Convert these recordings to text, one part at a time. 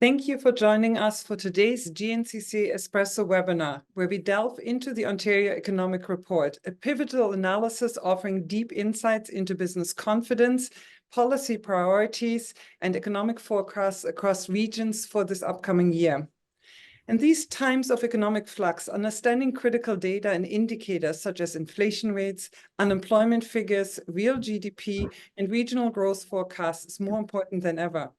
Thank you for joining us for today's GNCC Espresso webinar, where we delve into the Ontario Economic Report, a pivotal analysis offering deep insights into business confidence, policy priorities, and economic forecasts across regions for this upcoming year. In these times of economic flux, understanding critical data and indicators such as inflation rates, unemployment figures, real GDP, and regional growth forecasts is more important than ever.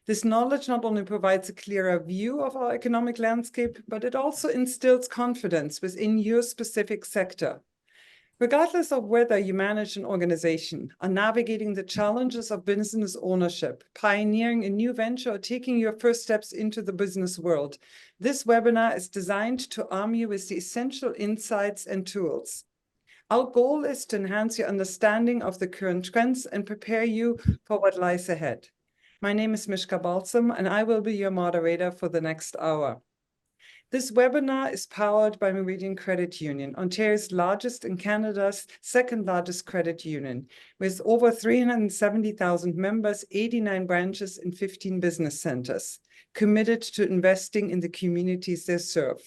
This knowledge not only provides a clearer view of our economic landscape, but it also instills confidence within your specific sector. Regardless of whether you manage an organization, are navigating the challenges of business ownership, pioneering a new venture, or taking your first steps into the business world, this webinar is designed to arm you with the essential insights and tools. Our goal is to enhance your understanding of the current trends and prepare you for what lies ahead. My name is MISHKA BALSOM, and I will be your moderator for the next hour. This webinar is powered by Meridian Credit Union, Ontario's largest and Canada's second largest credit union, with over 370,000 members, 89 branches, and 15 business centers, committed to investing in the communities they serve.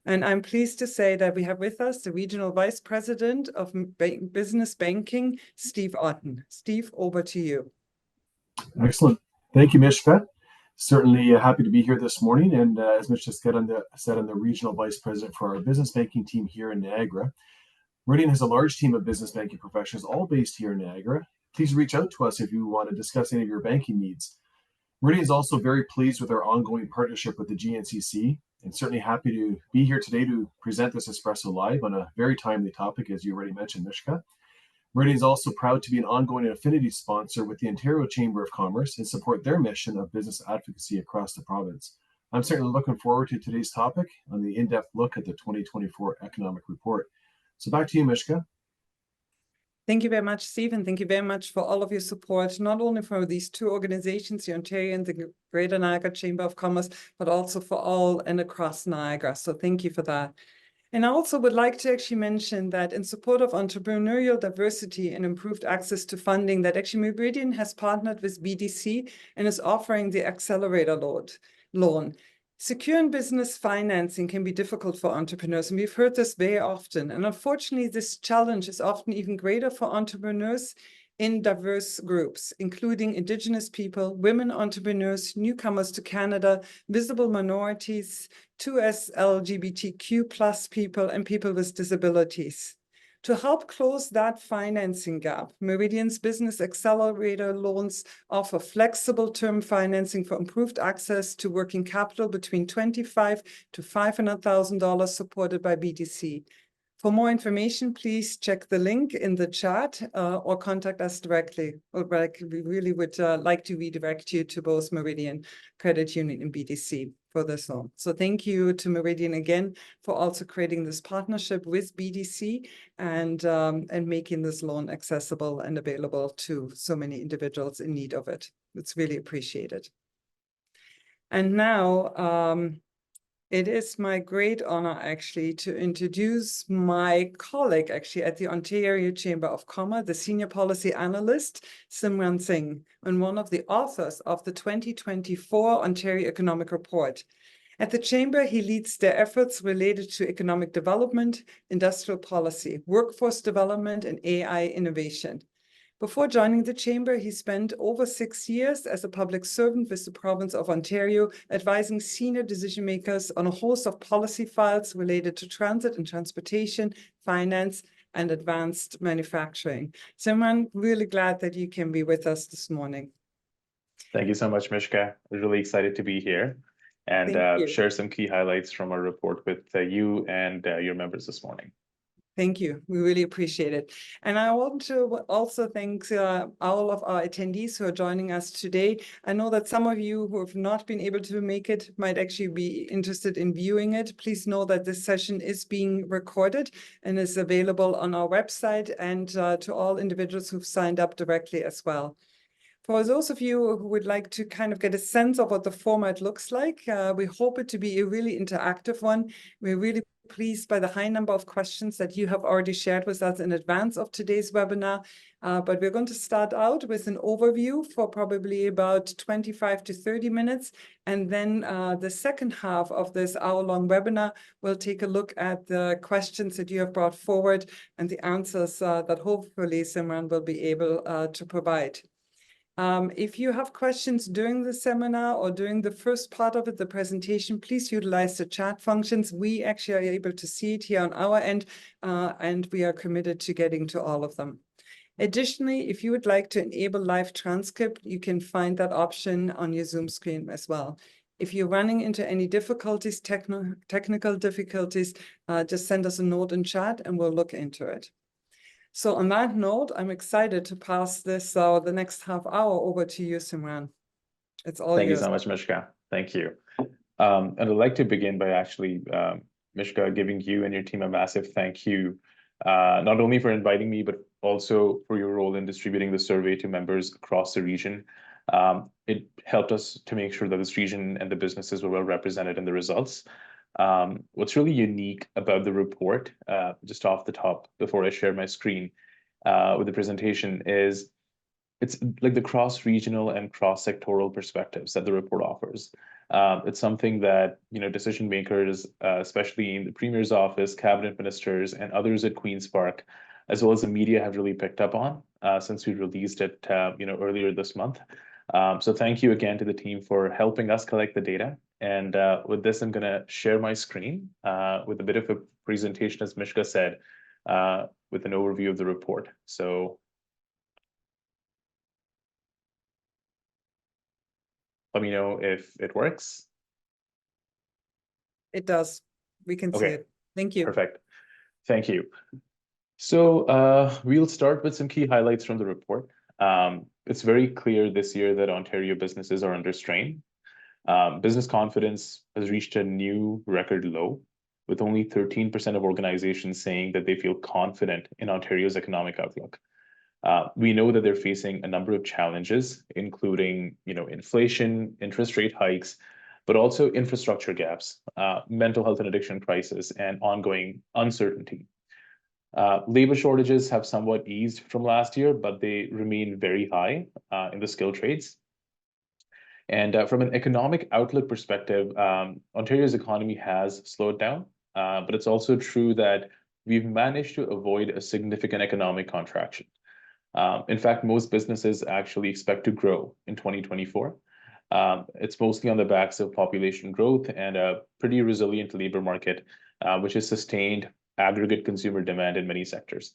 And I'm pleased to say that we have with us the Regional Vice President of Business Banking, Steve Otten. Steve, over to you. Excellent. Thank you, Mishka. Certainly happy to be here this morning. And as Mishka said, I'm the Regional Vice President for our business banking team here in Niagara. Meridian has a large team of business banking professionals, all based here in Niagara. Please reach out to us if you want to discuss any of your banking needs. Meridian is also very pleased with our ongoing partnership with the GNCC, and certainly happy to be here today to present this Espresso Live on a very timely topic, as you already mentioned, Mishka. Meridian is also proud to be an ongoing affinity sponsor with the Ontario Chamber of Commerce and support their mission of business advocacy across the province. I'm certainly looking forward to today's topic on the in-depth look at the 2024 economic report. So back to you, Mishka. Thank you very much, Steve, and thank you very much for all of your support, not only for these two organizations, the Ontario and the Greater Niagara Chamber of Commerce, but also for all and across Niagara. So thank you for that. And I also would like to actually mention that in support of entrepreneurial diversity and improved access to funding, that actually Meridian has partnered with BDC and is offering the accelerator loan. Securing business financing can be difficult for entrepreneurs, and we've heard this very often. And unfortunately, this challenge is often even greater for entrepreneurs in diverse groups, including Indigenous people, women entrepreneurs, newcomers to Canada, visible minorities, 2S LGBTQ+ people, and people with disabilities. To help close that financing gap, Meridian's Business Accelerator loans offer flexible term financing for improved access to working capital between $25,000 to $500,000, supported by BDC. For more information, please check the link in the chat or contact us directly. We really would like to redirect you to both Meridian Credit Union and BDC for this loan. So thank you to Meridian again for also creating this partnership with BDC and making this loan accessible and available to so many individuals in need of it. It's really appreciated. And now, it is my great honor, actually, to introduce my colleague, actually, at the Ontario Chamber of Commerce, the Senior Policy Analyst, Simran Singh, and one of the authors of the 2024 Ontario Economic Report. At the Chamber, he leads their efforts related to economic development, industrial policy, workforce development, and AI innovation. Before joining the Chamber, he spent over 6 years as a public servant with the province of Ontario, advising senior decision makers on a host of policy files related to transit and transportation, finance, and advanced manufacturing. So I'm really glad that you can be with us this morning. Thank you so much, Mishka. I'm really excited to be here and share some key highlights from our report with you and your members this morning. Thank you. We really appreciate it. And I want to also thank all of our attendees who are joining us today. I know that some of you who have not been able to make it might actually be interested in viewing it. Please know that this session is being recorded and is available on our website, and to all individuals who've signed up directly as well. For those of you who would like to kind of get a sense of what the format looks like, we hope it to be a really interactive one. We're really pleased by the high number of questions that you have already shared with us in advance of today's webinar. But we're going to start out with an overview for probably about 25 to 30 minutes. And then the second half of this hour-long webinar will take a look at the questions that you have brought forward and the answers that hopefully Simran will be able to provide. If you have questions during the seminar or during the first part of it, the presentation, please utilize the chat functions. We actually are able to see it here on our end, and we are committed to getting to all of them. Additionally, if you would like to enable live transcript, you can find that option on your Zoom screen as well. If you're running into any difficulties, technical difficulties, just send us a note in chat and we'll look into it. So on that note, I'm excited to pass this, the next half hour over to you, Simran. It's all yours. Thank you so much, Mishka. Thank you. And I'd like to begin by actually, Mishka, giving you and your team a massive thank you, not only for inviting me, but also for your role in distributing the survey to members across the region. It helped us to make sure that this region and the businesses were well represented in the results. What's really unique about the report, just off the top, before I share my screen with the presentation, is it's like the cross-regional and cross-sectoral perspectives that the report offers. It's something that, you know, decision makers, especially in the Premier's office, cabinet ministers, and others at Queen's Park, as well as the media, have really picked up on since we released it, you know, earlier this month. So thank you again to the team for helping us collect the data. And with this, I'm going to share my screen with a bit of a presentation, as Mishka said, with an overview of the report. So let me know if it works. It does. We can see it. Thank you. Perfect. Thank you. So we'll start with some key highlights from the report. It's very clear this year that Ontario businesses are under strain. Business confidence has reached a new record low, with only 13% of organizations saying that they feel confident in Ontario's economic outlook. We know that they're facing a number of challenges, including, you know, inflation, interest rate hikes, but also infrastructure gaps, mental health and addiction crisis, and ongoing uncertainty. Labor shortages have somewhat eased from last year, but they remain very high in the skilled trades. And from an economic outlook perspective, Ontario's economy has slowed down, but it's also true that we've managed to avoid a significant economic contraction. In fact, most businesses actually expect to grow in 2024. It's mostly on the backs of population growth and a pretty resilient labor market, which has sustained aggregate consumer demand in many sectors.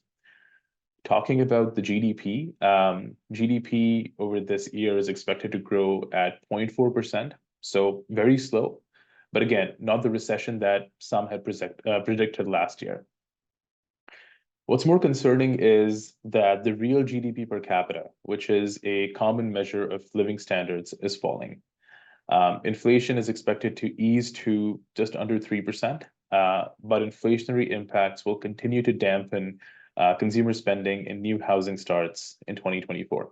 Talking about the GDP, GDP over this year is expected to grow at 0.4%, so very slow, but again, not the recession that some had predicted last year. What's more concerning is that the real GDP per capita, which is a common measure of living standards, is falling. Inflation is expected to ease to just under 3%, but inflationary impacts will continue to dampen consumer spending and new housing starts in 2024.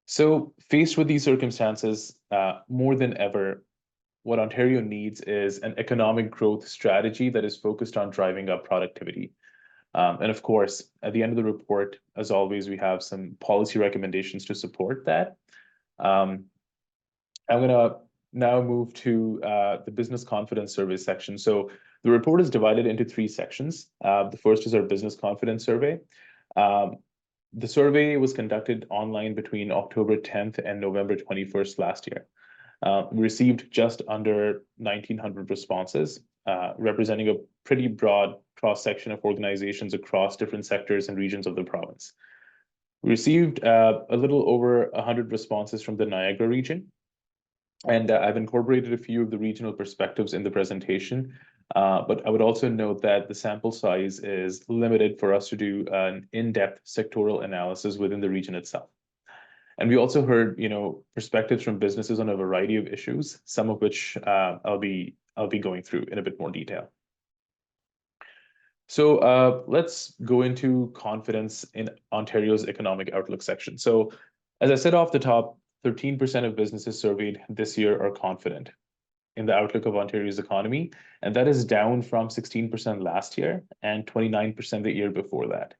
So faced with these circumstances, more than ever, what Ontario needs is an economic growth strategy that is focused on driving up productivity. And of course, at the end of the report, as always, we have some policy recommendations to support that. I'm going to now move to the business confidence survey section. So the report is divided into 3 sections. The first is our business confidence survey. The survey was conducted online between October 10th and November 21st last year. We received just under 1,900 responses, representing a pretty broad cross-section of organizations across different sectors and regions of the province. We received a little over 100 responses from the Niagara region, and I've incorporated a few of the regional perspectives in the presentation, but I would also note that the sample size is limited for us to do an in-depth sectoral analysis within the region itself. And we also heard, you know, perspectives from businesses on a variety of issues, some of which I'll be going through in a bit more detail. So let's go into confidence in Ontario's economic outlook section. So As I said off the top, 13% of businesses surveyed this year are confident in the outlook of Ontario's economy, and that is down from 16% last year and 29% the year before that.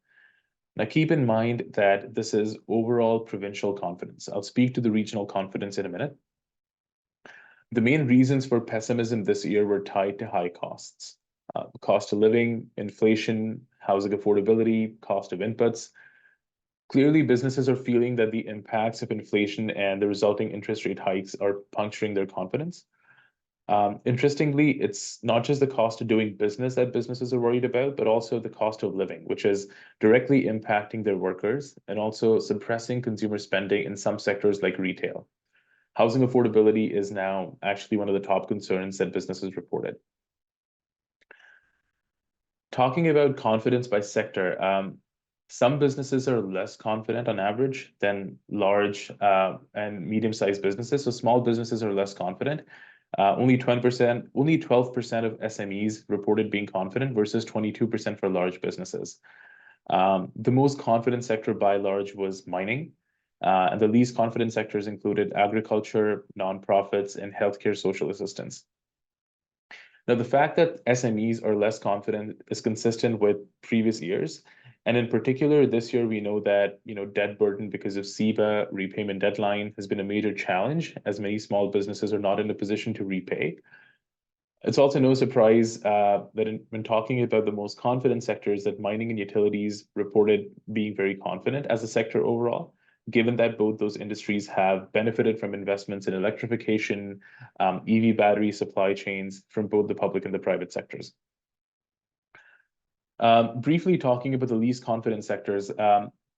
Now, keep in mind that this is overall provincial confidence. I'll speak to the regional confidence in a minute. The main reasons for pessimism this year were tied to high costs. Cost of living, inflation, housing affordability, cost of inputs. Clearly, businesses are feeling that the impacts of inflation and the resulting interest rate hikes are puncturing their confidence. Interestingly, it's not just the cost of doing business that businesses are worried about, but also the cost of living, which is directly impacting their workers and also suppressing consumer spending in some sectors like retail. Housing affordability is now actually one of the top concerns that businesses reported. Talking about confidence by sector, some businesses are less confident on average than large and medium-sized businesses. So small businesses are less confident. Only 12% of SMEs reported being confident versus 22% for large businesses. The most confident sector by large was mining, and the least confident sectors included agriculture, nonprofits, and healthcare social assistance. Now, the fact that SMEs are less confident is consistent with previous years. And in particular, this year, we know that debt burden because of CEBA repayment deadline has been a major challenge, as many small businesses are not in a position to repay. It's also no surprise that when talking about the most confident sectors, that mining and utilities reported being very confident as a sector overall, given that both those industries have benefited from investments in electrification, EV battery supply chains from both the public and the private sectors. Briefly talking about the least confident sectors,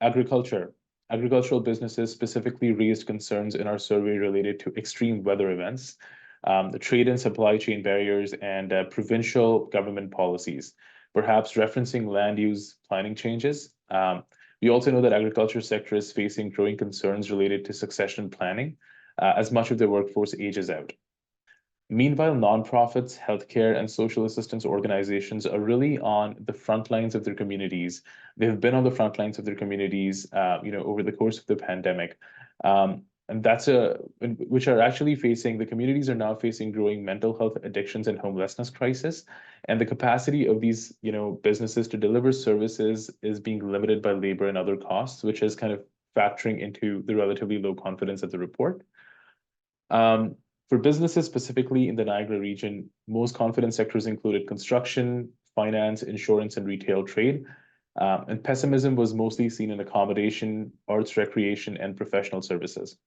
agricultural businesses specifically raised concerns in our survey related to extreme weather events, the trade and supply chain barriers, and provincial government policies, perhaps referencing land use planning changes. We also know that agriculture sector is facing growing concerns related to succession planning, as much of their workforce ages out. Meanwhile, nonprofits, healthcare, and social assistance organizations are really on the front lines of their communities. They have been on the front lines of their communities, over the course of the pandemic, and which are actually facing. The communities are now facing growing mental health addictions and homelessness crisis, and the capacity of these, businesses to deliver services is being limited by labor and other costs, which is kind of factoring into the relatively low confidence of the report. For businesses specifically in the Niagara region, most confident sectors included construction, finance, insurance, and retail trade. And pessimism was mostly seen in accommodation, arts, recreation, and professional services.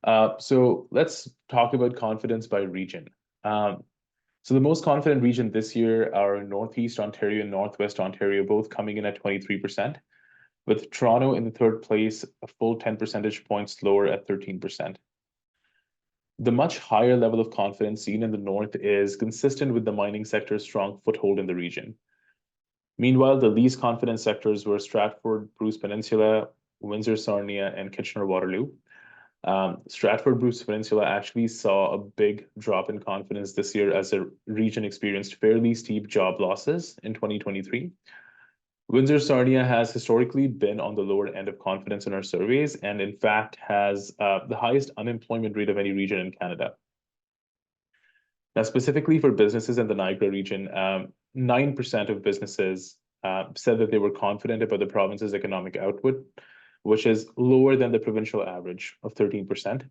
So let's talk about confidence by region. So the most confident region this year are Northeast Ontario and Northwest Ontario, both coming in at 23%, with Toronto in the third place, a full 10 percentage points lower at 13%. The much higher level of confidence seen in the north is consistent with the mining sector's strong foothold in the region. Meanwhile, the least confident sectors were Stratford, Bruce Peninsula, Windsor, Sarnia, and Kitchener-Waterloo. Stratford, Bruce Peninsula actually saw a big drop in confidence this year as the region experienced fairly steep job losses in 2023. Windsor Sarnia has historically been on the lower end of confidence in our surveys, and in fact has the highest unemployment rate of any region in Canada. Now, specifically for businesses in the Niagara region, 9% of businesses said that they were confident about the province's economic output, which is lower than the provincial average of 13%.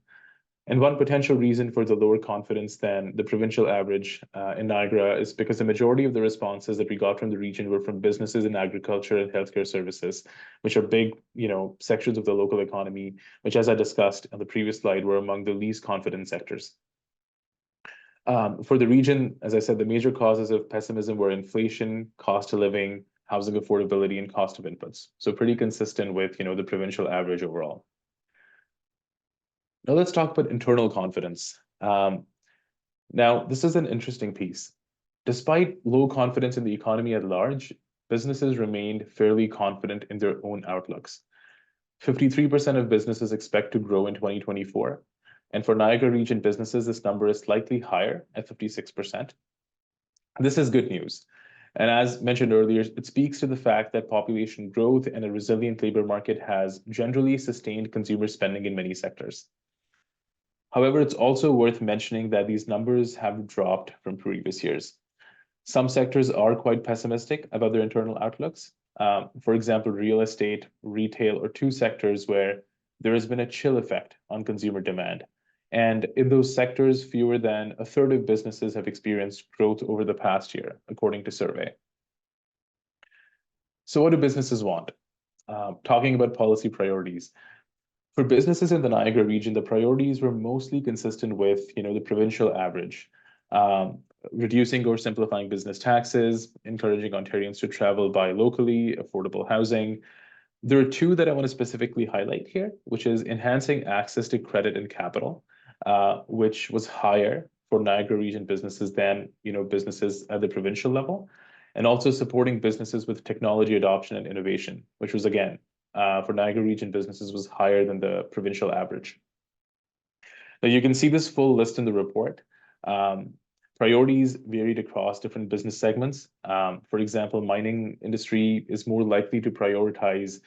And one potential reason for the lower confidence than the provincial average in Niagara is because the majority of the responses that we got from the region were from businesses in agriculture and healthcare services, which are big, sections of the local economy, which, as I discussed on the previous slide, were among the least confident sectors. For the region, as I said, the major causes of pessimism were inflation, cost of living, housing affordability, and cost of inputs. So pretty consistent with, the provincial average overall. Now let's talk about internal confidence. Now, this is an interesting piece. Despite low confidence in the economy at large, businesses remained fairly confident in their own outlooks. 53% of businesses expect to grow in 2024. And for Niagara region businesses, this number is slightly higher at 56%. This is good news. And as mentioned earlier, it speaks to the fact that population growth and a resilient labor market has generally sustained consumer spending in many sectors. However, it's also worth mentioning that these numbers have dropped from previous years. Some sectors are quite pessimistic about their internal outlooks. For example, real estate, retail are two sectors where there has been a chill effect on consumer demand. And in those sectors, fewer than a third of businesses have experienced growth over the past year, according to survey. So what do businesses want? Talking about policy priorities. For businesses in the Niagara region, the priorities were mostly consistent with, the provincial average. Reducing or simplifying business taxes, encouraging Ontarians to travel by locally, affordable housing. There are two that I want to specifically highlight here, which is enhancing access to credit and capital, which was higher for Niagara region businesses than businesses at the provincial level, and also supporting businesses with technology adoption and innovation, which was again for Niagara region businesses was higher than the provincial average. Now you can see this full list in the report. Priorities varied across different business segments. For example, mining industry is more likely to prioritize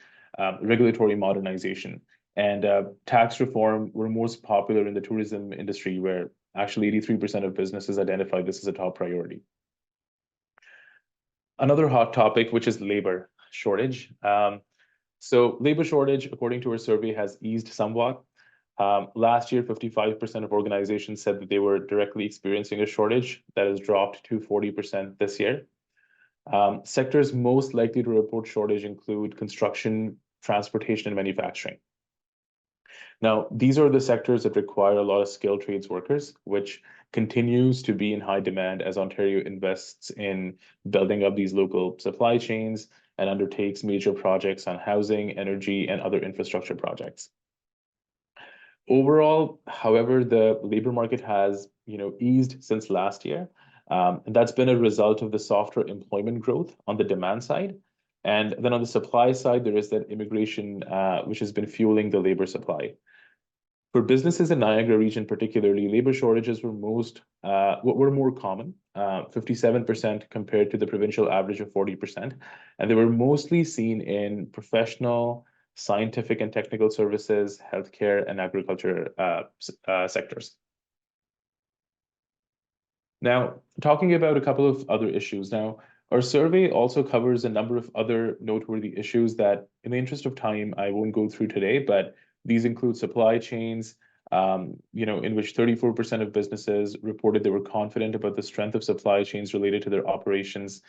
regulatory modernization, and tax reform were most popular in the tourism industry, where actually 83% of businesses identified this as a top priority. Another hot topic, which is labor shortage. So labor shortage, according to our survey, has eased somewhat. Last year, 55% of organizations said that they were directly experiencing a shortage. That has dropped to 40% this year. Sectors most likely to report shortage include construction, transportation, and manufacturing. Now, these are the sectors that require a lot of skilled trades workers, which continues to be in high demand as Ontario invests in building up these local supply chains and undertakes major projects on housing, energy, and other infrastructure projects. Overall, however, the labor market has eased since last year. And that's been a result of the softer employment growth on the demand side. And then on the supply side, there is that immigration, which has been fueling the labor supply. For businesses in Niagara region particularly, labor shortages were more common, 57% compared to the provincial average of 40%. And they were mostly seen in professional, scientific and technical services, healthcare, and agriculture sectors. Now, talking about a couple of other issues. Now, our survey also covers a number of other noteworthy issues that, in the interest of time, I won't go through today, but these include supply chains, in which 34% of businesses reported they were confident about the strength of supply chains related to their operations.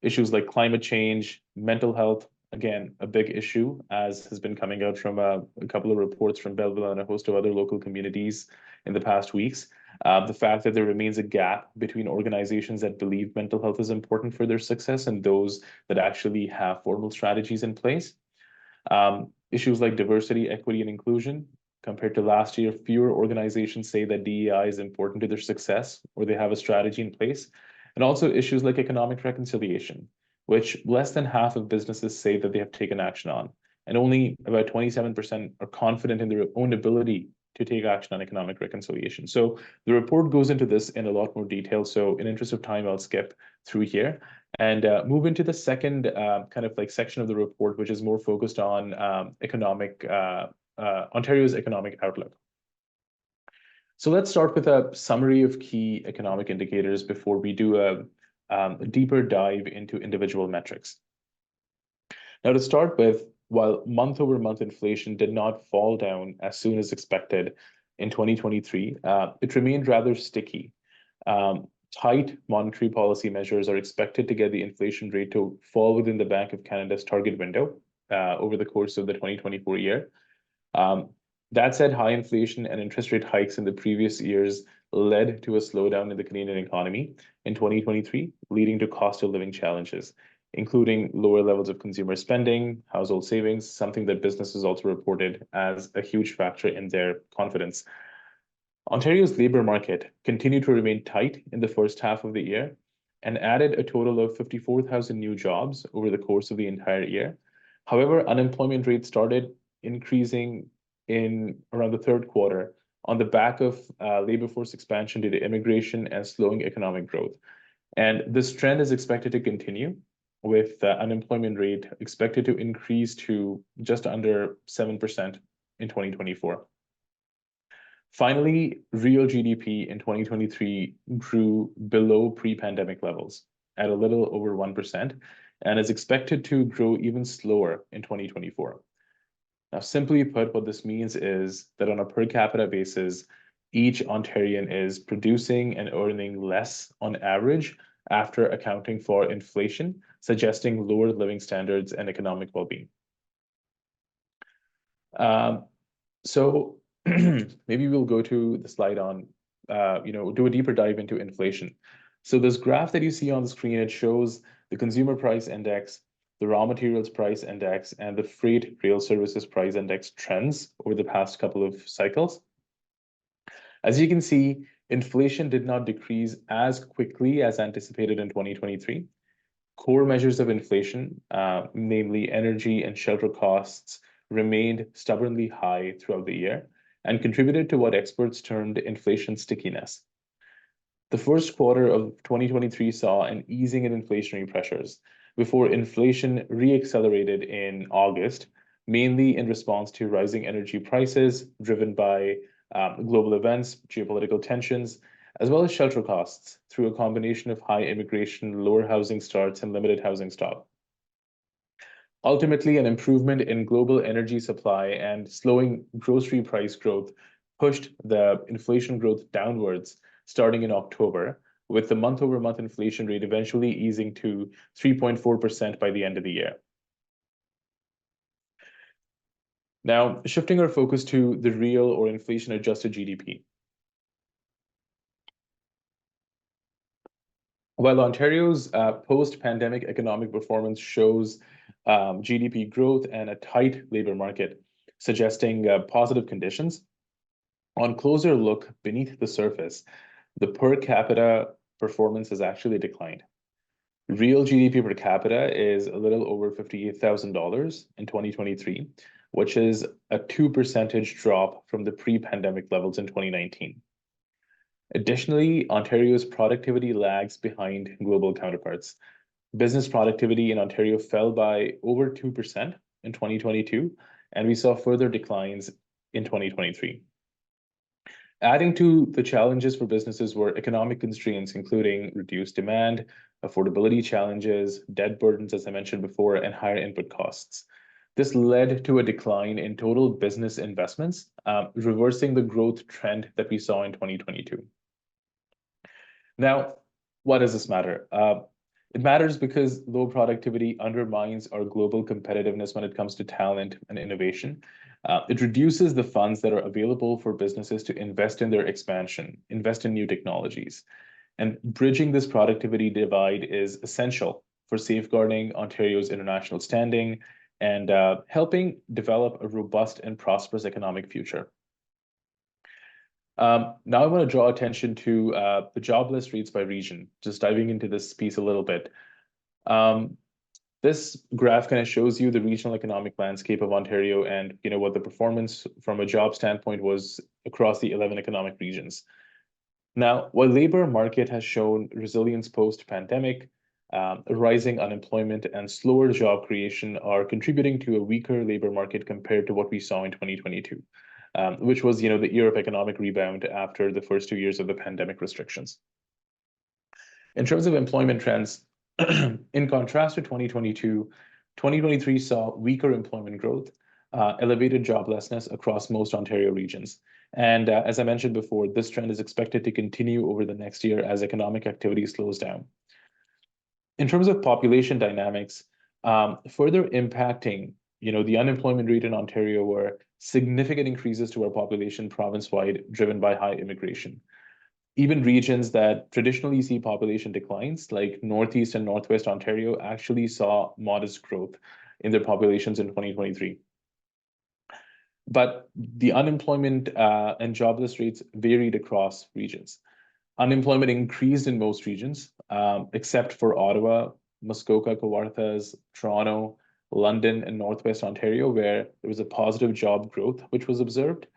Issues like climate change, mental health, again, a big issue, as has been coming out from a couple of reports from Belleville and a host of other local communities in the past weeks. The fact that there remains a gap between organizations that believe mental health is important for their success and those that actually have formal strategies in place. Issues like diversity, equity, and inclusion. Compared to last year, fewer organizations say that DEI is important to their success or they have a strategy in place. And also issues like economic reconciliation, which less than half of businesses say that they have taken action on. And only about 27% are confident in their own ability to take action on economic reconciliation. So the report goes into this in a lot more detail. So in interest of time, I'll skip through here and move into the second section of the report, which is more focused on Ontario's economic outlook. So let's start with a summary of key economic indicators before we do a deeper dive into individual metrics. Now, to start with, while month-over-month inflation did not fall down as soon as expected in 2023, it remained rather sticky. Tight monetary policy measures are expected to get the inflation rate to fall within the Bank of Canada's target window over the course of the 2024 year. That said, high inflation and interest rate hikes in the previous years led to a slowdown in the Canadian economy in 2023, leading to cost of living challenges, including lower levels of consumer spending, household savings, something that businesses also reported as a huge factor in their confidence. Ontario's labor market continued to remain tight in the first half of the year and added a total of 54,000 new jobs over the course of the entire year. However, unemployment rate started increasing in around the third quarter on the back of labor force expansion due to immigration and slowing economic growth. And this trend is expected to continue, with the unemployment rate expected to increase to just under 7% in 2024. Finally, real GDP in 2023 grew below pre-pandemic levels at a little over 1% and is expected to grow even slower in 2024. Now, simply put, what this means is that on a per capita basis, each Ontarian is producing and earning less on average after accounting for inflation, suggesting lower living standards and economic well-being. So maybe we'll go to the slide on, do a deeper dive into inflation. So this graph that you see on the screen, it shows the consumer price index, the raw materials price index, and the freight rail services price index trends over the past couple of cycles. As you can see, inflation did not decrease as quickly as anticipated in 2023. Core measures of inflation, namely energy and shelter costs, remained stubbornly high throughout the year and contributed to what experts termed inflation stickiness. The first quarter of 2023 saw an easing in inflationary pressures before inflation re-accelerated in August, mainly in response to rising energy prices driven by global events, geopolitical tensions, as well as shelter costs through a combination of high immigration, lower housing starts, and limited housing stock. Ultimately, an improvement in global energy supply and slowing grocery price growth pushed the inflation growth downwards starting in October, with the month-over-month inflation rate eventually easing to 3.4% by the end of the year. Now, shifting our focus to the real or inflation-adjusted GDP. While Ontario's post-pandemic economic performance shows GDP growth and a tight labor market, suggesting positive conditions, on closer look beneath the surface, the per capita performance has actually declined. Real GDP per capita is a little over $58,000 in 2023, which is a 2% drop from the pre-pandemic levels in 2019. Additionally, Ontario's productivity lags behind global counterparts. Business productivity in Ontario fell by over 2% in 2022, and we saw further declines in 2023. Adding to the challenges for businesses were economic constraints, including reduced demand, affordability challenges, debt burdens, as I mentioned before, and higher input costs. This led to a decline in total business investments, reversing the growth trend that we saw in 2022. Now, why does this matter? It matters because low productivity undermines our global competitiveness when it comes to talent and innovation. It reduces the funds that are available for businesses to invest in their expansion, invest in new technologies. And bridging this productivity divide is essential for safeguarding Ontario's international standing and helping develop a robust and prosperous economic future. Now I want to draw attention to the jobless rates by region, just diving into this piece a little bit. This graph kind of shows you the regional economic landscape of Ontario and what the performance from a job standpoint was across the 11 economic regions. Now, while labor market has shown resilience post-pandemic, rising unemployment and slower job creation are contributing to a weaker labor market compared to what we saw in 2022. Which was, the year of economic rebound after the first 2 years of the pandemic restrictions. In terms of employment trends, in contrast to 2022, 2023 saw weaker employment growth, elevated joblessness across most Ontario regions. And as I mentioned before, this trend is expected to continue over the next year as economic activity slows down. In terms of population dynamics, further impacting the unemployment rate in Ontario were significant increases to our population province-wide, driven by high immigration. Even regions that traditionally see population declines, like Northeast and Northwest Ontario, actually saw modest growth in their populations in 2023. But the unemployment and jobless rates varied across regions. Unemployment increased in most regions, except for Ottawa, Muskoka, Kawarthas, Toronto, London, and Northwest Ontario, where there was a positive job growth, which was observed.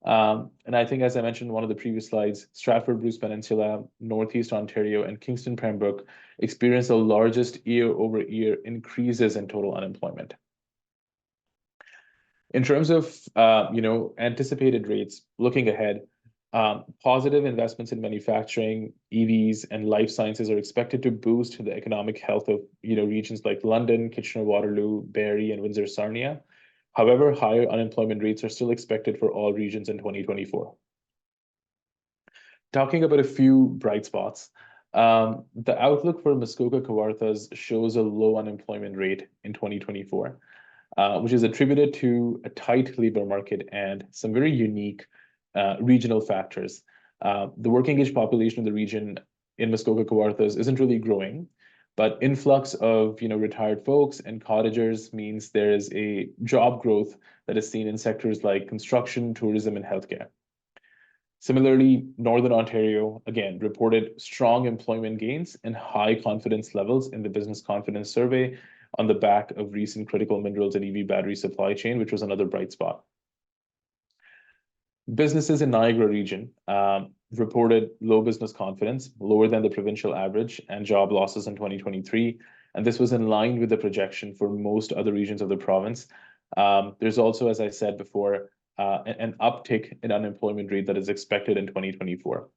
And I think, as I mentioned in one of the previous slides, Stratford Bruce Peninsula, Northeast Ontario, and Kingston Pembroke experienced the largest year-over-year increases in total unemployment. In terms of anticipated rates, looking ahead, positive investments in manufacturing, EVs, and life sciences are expected to boost the economic health of regions like London, Kitchener-Waterloo, Barrie, and Windsor-Sarnia. However, higher unemployment rates are still expected for all regions in 2024. Talking about a few bright spots, the outlook for Muskoka Kawarthas shows a low unemployment rate in 2024, which is attributed to a tight labor market and some very unique regional factors. The working age population of the region in Muskoka Kawarthas isn't really growing, but influx of retired folks and cottagers means there is a job growth that is seen in sectors like construction, tourism, and healthcare. Similarly, Northern Ontario, again, reported strong employment gains and high confidence levels in the Business Confidence Survey on the back of recent critical minerals and EV battery supply chain, which was another bright spot. Businesses in Niagara region reported low business confidence, lower than the provincial average, and job losses in 2023. And this was in line with the projection for most other regions of the province. There's also, as I said before, an uptick in unemployment rate that is expected in 2024.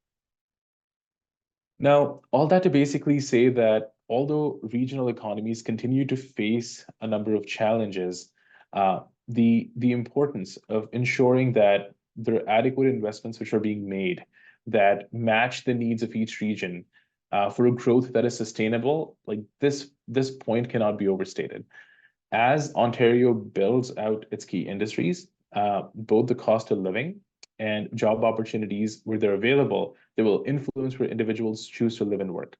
Now, all that to basically say that although regional economies continue to face a number of challenges, the importance of ensuring that there are adequate investments which are being made that match the needs of each region for a growth that is sustainable, like this point cannot be overstated. As Ontario builds out its key industries, both the cost of living and job opportunities where they're available, they will influence where individuals choose to live and work.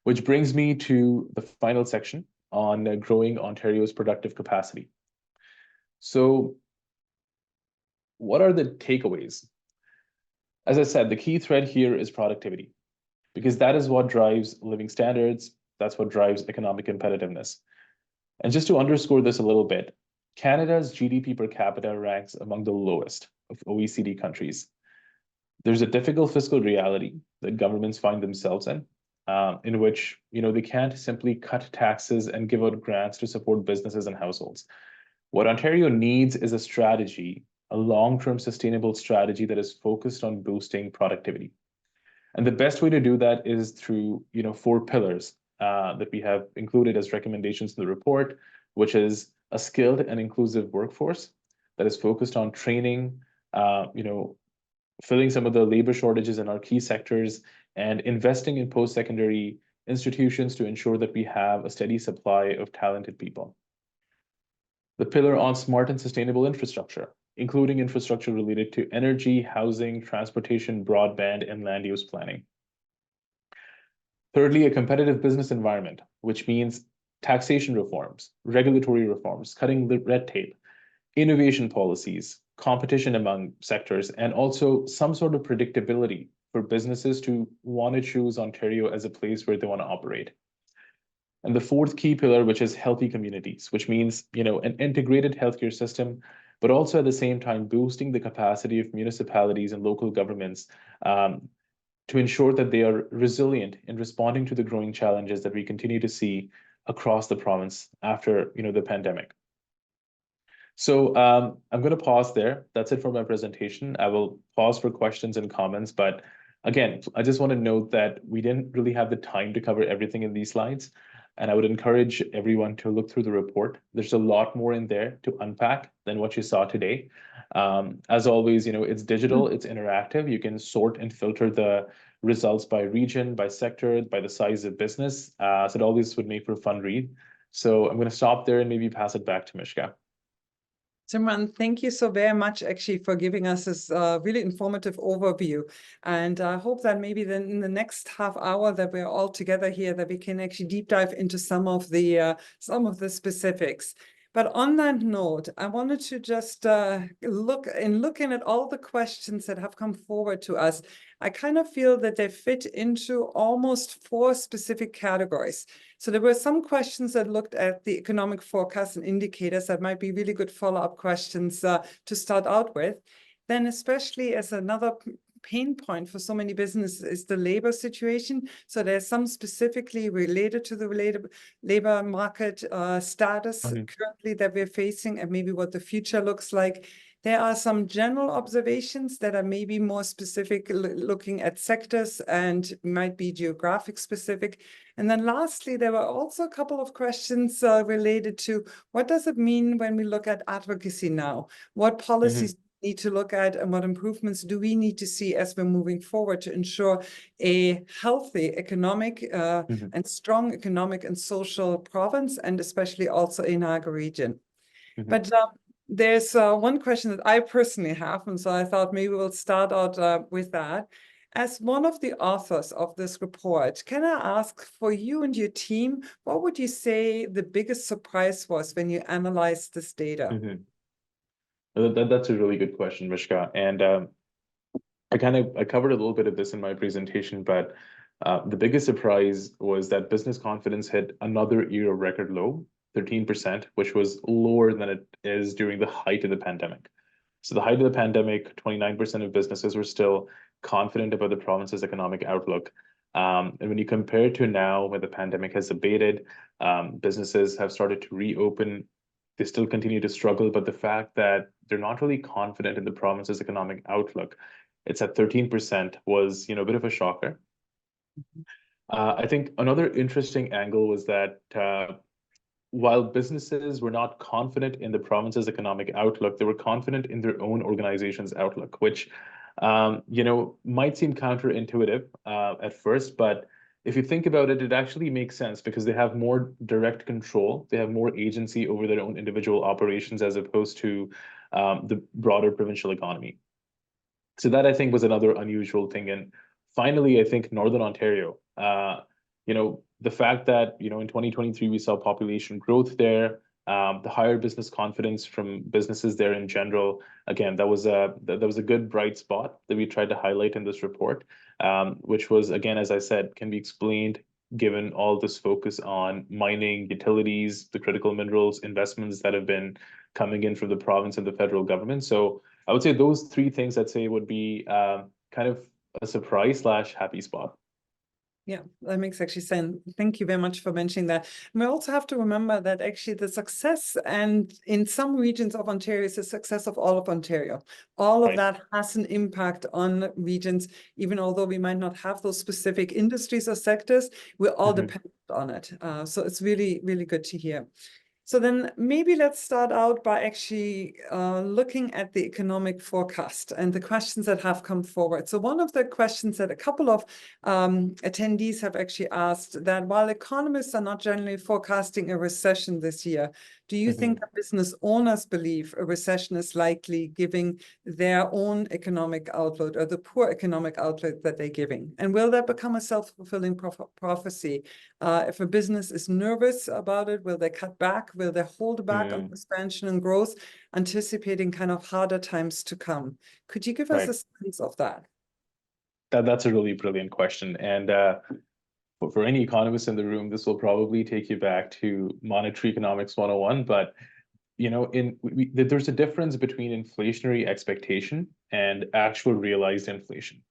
Which brings me to the final section on growing Ontario's productive capacity. So what are the takeaways? As I said, the key thread here is productivity, because that is what drives living standards, that's what drives economic competitiveness. And just to underscore this a little bit, Canada's GDP per capita ranks among the lowest of OECD countries. There's a difficult fiscal reality that governments find themselves in which they can't simply cut taxes and give out grants to support businesses and households. What Ontario needs is a strategy, a long-term sustainable strategy that is focused on boosting productivity. And the best way to do that is through 4 pillars that we have included as recommendations in the report, which is a skilled and inclusive workforce that is focused on training, filling some of the labor shortages in our key sectors, and investing in post-secondary institutions to ensure that we have a steady supply of talented people. The pillar on smart and sustainable infrastructure, including infrastructure related to energy, housing, transportation, broadband, and land use planning. Thirdly, a competitive business environment, which means taxation reforms, regulatory reforms, cutting the red tape, innovation policies, competition among sectors, and also some sort of predictability for businesses to want to choose Ontario as a place where they want to operate. And the fourth key pillar, which is healthy communities, which means an integrated healthcare system, but also at the same time boosting the capacity of municipalities and local governments to ensure that they are resilient in responding to the growing challenges that we continue to see across the province after the pandemic. So I'm going to pause there. That's it for my presentation. I will pause for questions and comments, but again, I just want to note that we didn't really have the time to cover everything in these slides, and I would encourage everyone to look through the report. There's a lot more in there to unpack than what you saw today. As always, it's digital, it's interactive. You can sort and filter the results by region, by sector, by the size of business. So it always would make for a fun read. So I'm going to stop there and maybe pass it back to Mishka. Simran, thank you so very much actually for giving us this really informative overview. And I hope that maybe then in the next half hour that we're all together here, that we can actually deep dive into some of the specifics. But on that note, I wanted to just looking at all the questions that have come forward to us, I kind of feel that they fit into almost 4 specific categories. So there were some questions that looked at the economic forecast and indicators that might be really good follow-up questions to start out with. then especially as another pain point for so many businesses is the labor situation. So there's some specifically related to the labor market status currently that we're facing, and maybe what the future looks like. There are some general observations that are maybe more specific, looking at sectors and might be geographic specific. And then lastly, there were also a couple of questions related to what does it mean when we look at advocacy now? What policies need to look at, and what improvements do we need to see as we're moving forward to ensure a healthy economic and strong economic and social province, and especially also in Niagara region. But there's one question that I personally have, and so I thought maybe we'll start out with that. As one of the authors of this report, can I ask for you and your team, what would you say the biggest surprise was when you analyzed this data? That's a really good question, Mishka. And I covered a little bit of this in my presentation, but the biggest surprise was that business confidence hit another year of record low, 13%, which was lower than it is during the height of the pandemic. So the height of the pandemic, 29% of businesses were still confident about the province's economic outlook. And when you compare it to now, when the pandemic has abated, businesses have started to reopen. They still continue to struggle, but the fact that they're not really confident in the province's economic outlook, it's at 13%, was a bit of a shocker. I think another interesting angle was that while businesses were not confident in the province's economic outlook, they were confident in their own organization's outlook, which might seem counterintuitive at first, but if you think about it, it actually makes sense because they have more direct control. They have more agency over their own individual operations as opposed to the broader provincial economy. So that, I think, was another unusual thing. And finally, I think Northern Ontario, the fact that, in 2023, we saw population growth there, the higher business confidence from businesses there in general. Again, that was a good bright spot that we tried to highlight in this report, which was, again, as I said, can be explained given all this focus on mining, utilities, the critical minerals investments that have been coming in from the province and the federal government. So I would say those three things, I'd say, would be kind of a surprise / happy spot. Yeah, that makes actually sense. Thank you very much for mentioning that. And we also have to remember that actually the success, and in some regions of Ontario, is the success of all of Ontario. All of that has an impact on regions, even although we might not have those specific industries or sectors, we're all dependent on it. So it's really, really good to hear. So then maybe let's start out by actually looking at the economic forecast and the questions that have come forward. So one of the questions that a couple of attendees have actually asked, that while economists are not generally forecasting a recession this year, do you think that business owners believe a recession is likely, giving their own economic outlook or the poor economic outlook that they're giving? And will that become a self-fulfilling prophecy? If a business is nervous about it, will they cut back? Will they hold back on expansion and growth, anticipating kind of harder times to come? Could you give us a sense of that? That's a really brilliant question. And for any economists in the room, this will probably take you back to Monetary Economics 101. But, there's a difference between inflationary expectation and actual realized inflation.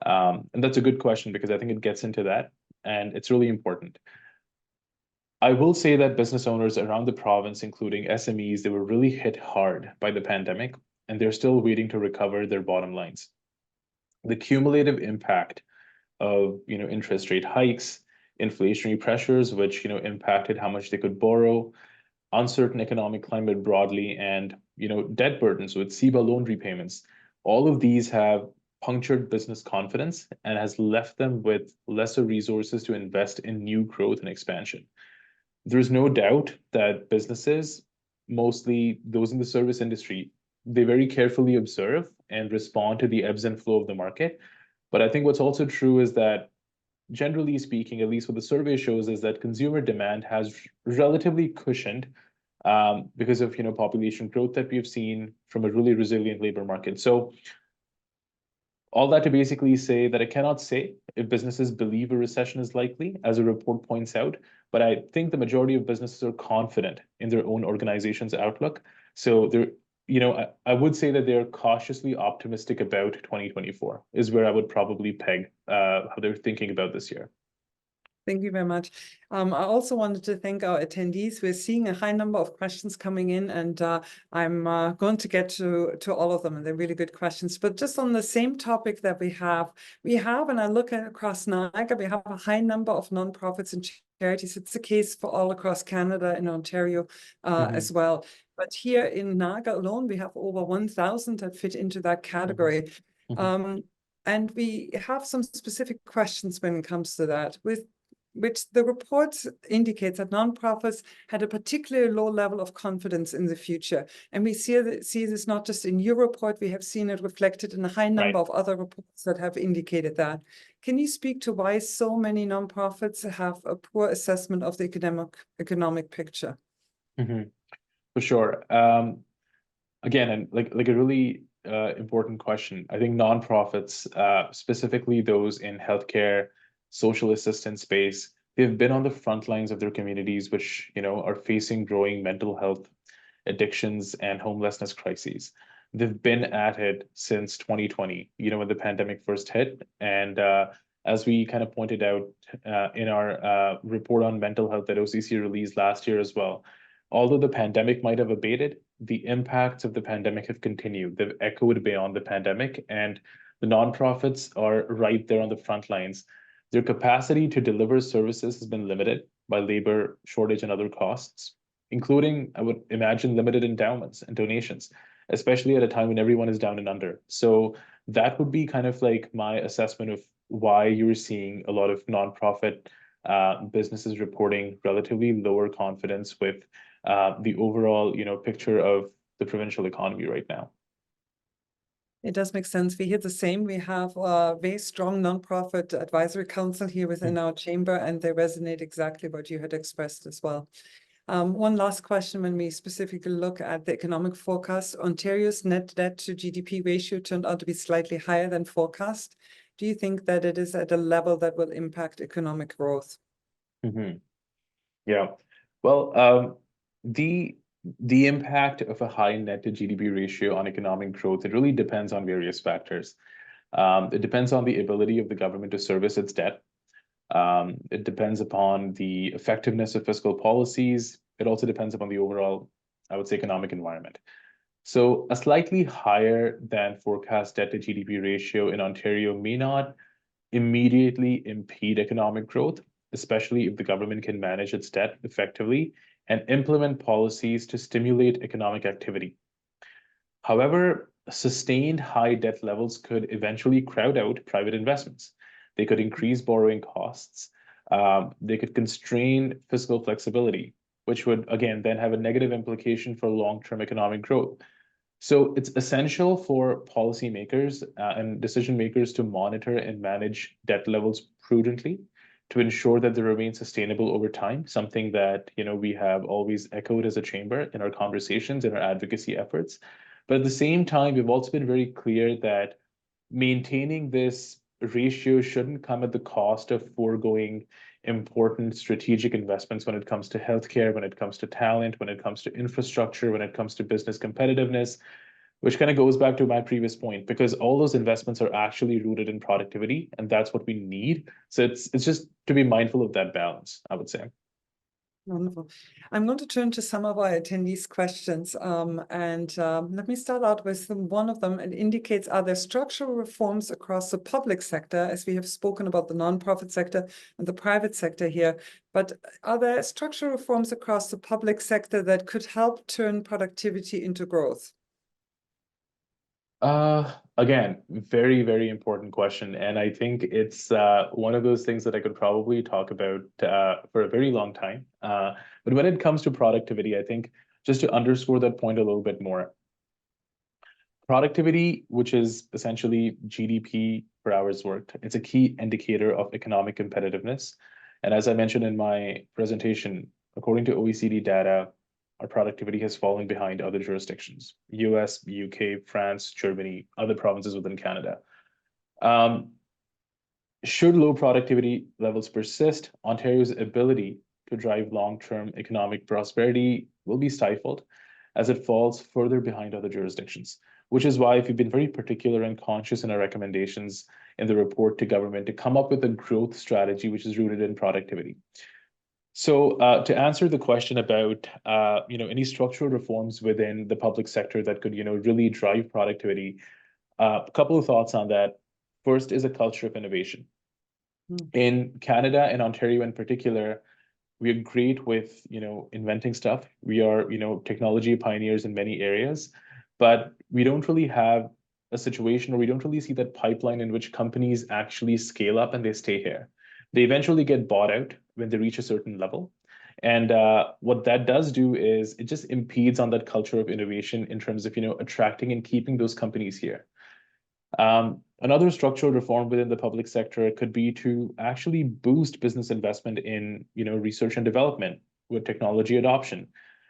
And that's a good question because I think it gets into that, and it's really important. I will say that business owners around the province, including SMEs, they were really hit hard by the pandemic, and they're still waiting to recover their bottom lines. The cumulative impact of interest rate hikes, inflationary pressures, which impacted how much they could borrow, uncertain economic climate broadly, and debt burdens with CEBA loan repayments. All of these have punctured business confidence and has left them with lesser resources to invest in new growth and expansion. There's no doubt that businesses, mostly those in the service industry, they very carefully observe and respond to the ebbs and flow of the market. But I think what's also true is that, generally speaking, at least what the survey shows, is that consumer demand has relatively cushioned because of population growth that we've seen from a really resilient labor market. So all that to basically say that I cannot say if businesses believe a recession is likely, as a report points out, but I think the majority of businesses are confident in their own organization's outlook. So they're I would say that they're cautiously optimistic about 2024 is where I would probably peg how they're thinking about this year. Thank you very much. I also wanted to thank our attendees. We're seeing a high number of questions coming in, and I'm going to get to all of them, and they're really good questions. But just on the same topic that we have, and I look at across Niagara, we have a high number of nonprofits and charities. It's the case for all across Canada and Ontario as well. But here in Niagara alone, we have over 1,000 that fit into that category. And we have some specific questions when it comes to that, which the report indicates that nonprofits had a particularly low level of confidence in the future. And we see this not just in your report, we have seen it reflected in a high number of other reports that have indicated that. Can you speak to why so many nonprofits have a poor assessment of the economic picture? For sure. Again, and like a really important question. I think nonprofits, specifically those in healthcare, social assistance space, they've been on the front lines of their communities, which are facing growing mental health addictions and homelessness crises. They've been at it since 2020, when the pandemic first hit. And as we kind of pointed out in our report on mental health that OCC released last year as well, although the pandemic might have abated, the impacts of the pandemic have continued. They've echoed beyond the pandemic, and the nonprofits are right there on the front lines. Their capacity to deliver services has been limited by labor shortage and other costs, including, I would imagine, limited endowments and donations, especially at a time when everyone is down and under. So that would be kind of like my assessment of why you're seeing a lot of nonprofit businesses reporting relatively lower confidence with the overall, picture of the provincial economy right now. It does make sense. We hear the same. We have a very strong nonprofit advisory council here within our chamber, and they resonate exactly what you had expressed as well. One last question: when we specifically look at the economic forecast, Ontario's net debt to GDP ratio turned out to be slightly higher than forecast. Do you think that it is at a level that will impact economic growth? Yeah. Well, the impact of a high net to GDP ratio on economic growth, it really depends on various factors. It depends on the ability of the government to service its debt. It depends upon the effectiveness of fiscal policies. It also depends upon the overall, I would say, economic environment. So a slightly higher than forecast debt to GDP ratio in Ontario may not immediately impede economic growth, especially if the government can manage its debt effectively and implement policies to stimulate economic activity. However, sustained high debt levels could eventually crowd out private investments. They could increase borrowing costs. They could constrain fiscal flexibility, which would, again, then have a negative implication for long-term economic growth. So it's essential for policymakers and decision makers to monitor and manage debt levels prudently to ensure that they remain sustainable over time, something that we have always echoed as a chamber in our conversations and our advocacy efforts. But at the same time, we've also been very clear that maintaining this ratio shouldn't come at the cost of foregoing important strategic investments when it comes to healthcare, when it comes to talent, when it comes to infrastructure, when it comes to business competitiveness, which kind of goes back to my previous point, because all those investments are actually rooted in productivity, and that's what we need. So it's just to be mindful of that balance, I would say. Wonderful. I'm going to turn to some of our attendees' questions. Let me start out with one of them. It indicates, are there structural reforms across the public sector, as we have spoken about the nonprofit sector and the private sector here, but are there structural reforms across the public sector that could help turn productivity into growth? Again, very, very important question. And I think it's one of those things that I could probably talk about for a very long time. But when it comes to productivity, I think just to underscore that point a little bit more, productivity, which is essentially GDP per hours worked, it's a key indicator of economic competitiveness. And as I mentioned in my presentation, according to OECD data, our productivity has fallen behind other jurisdictions: US, UK, France, Germany, other provinces within Canada. Should low productivity levels persist, Ontario's ability to drive long-term economic prosperity will be stifled. as it falls further behind other jurisdictions, which is why we've been very particular and conscious in our recommendations in the report to government to come up with a growth strategy which is rooted in productivity. So to answer the question about any structural reforms within the public sector that could really drive productivity, a couple of thoughts on that. First is a culture of innovation. In Canada and Ontario in particular, we are great with inventing stuff. We are technology pioneers in many areas, but we don't really have a situation, or we don't really see that pipeline in which companies actually scale up and they stay here. They eventually get bought out when they reach a certain level. And what that does do is it just impedes on that culture of innovation in terms of attracting and keeping those companies here. Another structural reform within the public sector could be to actually boost business investment in research and development with technology adoption.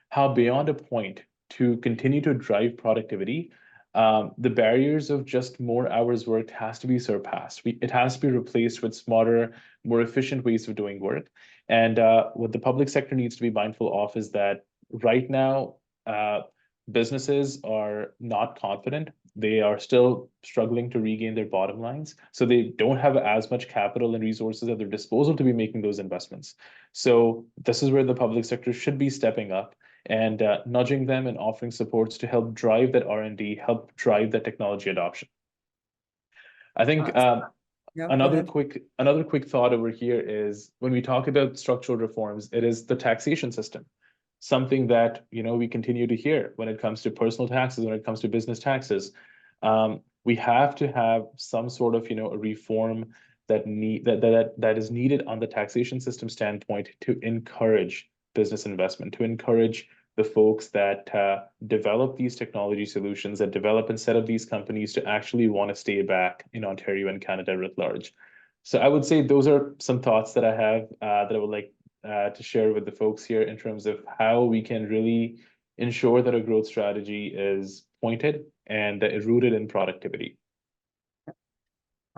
How beyond a point to continue to drive productivity, the barriers of just more hours worked has to be surpassed. It has to be replaced with smarter, more efficient ways of doing work. And what the public sector needs to be mindful of is that right now, businesses are not confident. They are still struggling to regain their bottom lines. So they don't have as much capital and resources at their disposal to be making those investments. So this is where the public sector should be stepping up and nudging them and offering supports to help drive that R&D, help drive that technology adoption. I think another quick thought over here is when we talk about structural reforms, it is the taxation system. Something that we continue to hear when it comes to personal taxes, when it comes to business taxes. We have to have some sort of a reform that is needed on the taxation system standpoint to encourage business investment, to encourage the folks that develop these technology solutions, that develop and set up these companies to actually want to stay back in Ontario and Canada writ large. So I would say those are some thoughts that I have that I would like to share with the folks here in terms of how we can really ensure that a growth strategy is pointed and that is rooted in productivity.